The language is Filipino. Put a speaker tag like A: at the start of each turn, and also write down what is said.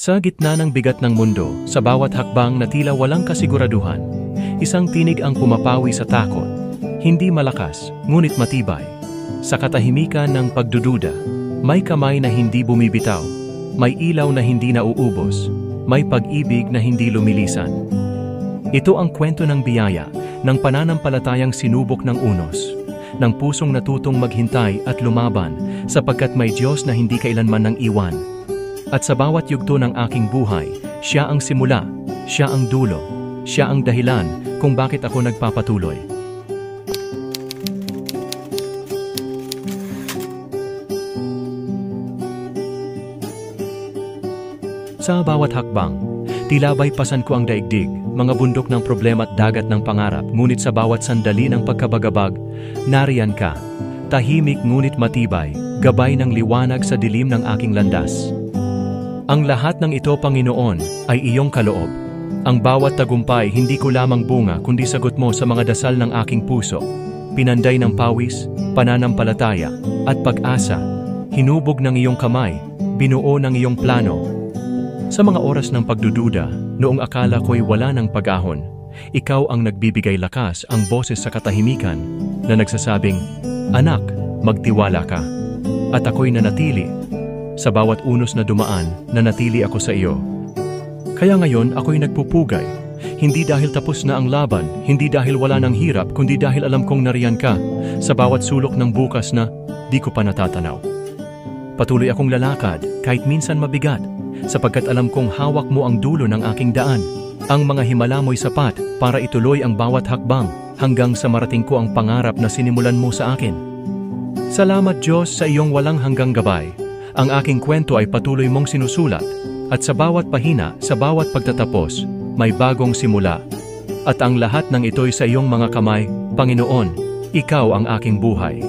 A: Sa gitna ng bigat ng mundo, sa bawat hakbang na tila walang kasiguraduhan, isang tinig ang pumapawi sa takot. Hindi malakas, ngunit matibay. Sa katahimikan ng pagdududa, may kamay na hindi bumibitaw, may ilaw na hindi nauubos, may pag-ibig na hindi lumilisan. Ito ang kwento ng biyaya, ng pananampalatayang sinubok ng unos, ng pusong natutong maghintay at lumaban sapagkat may Diyos na hindi kailanman nang iwan. At sa bawat yugto ng aking buhay, siya ang simula, siya ang dulo, siya ang dahilan kung bakit ako nagpapatuloy. Sa bawat hakbang, tila baypasan ko ang daigdig, mga bundok ng problema at dagat ng pangarap, ngunit sa bawat sandali ng pagkabagabag, nariyan ka, tahimik ngunit matibay, gabay ng liwanag sa dilim ng aking landas. Ang lahat ng ito, Panginoon, ay iyong kaloob. Ang bawat tagumpay, hindi ko lamang bunga, kundi sagot mo sa mga dasal ng aking puso. Pinanday ng pawis, pananampalataya, at pag-asa, hinubog ng iyong kamay, binuo ng iyong plano. Sa mga oras ng pagdududa, noong akala ko'y wala ng pag-ahon, ikaw ang nagbibigay lakas, ang boses sa katahimikan, na nagsasabing, "Anak, magtiwala ka." At ako'y nanatili. Sa bawat unos na dumaan, nanatili ako sa iyo. Kaya ngayon ako'y nagpupugay. Hindi dahil tapos na ang laban, hindi dahil wala ng hirap, kundi dahil alam kong nariyan ka sa bawat sulok ng bukas na di ko pa natatanaw. Patuloy akong lalakad kahit minsan mabigat, sapagkat alam kong hawak mo ang dulo ng aking daan. Ang mga himala mo'y sapat para ituloy ang bawat hakbang hanggang sa marating ko ang pangarap na sinimulan mo sa akin. Salamat Diyos sa iyong walang hanggang gabay. Ang aking kwento ay patuloy mong sinusulat, at sa bawat pahina, sa bawat pagtatapos, may bagong simula. At ang lahat ng ito'y sa iyong mga kamay, Panginoon, ikaw ang aking buhay.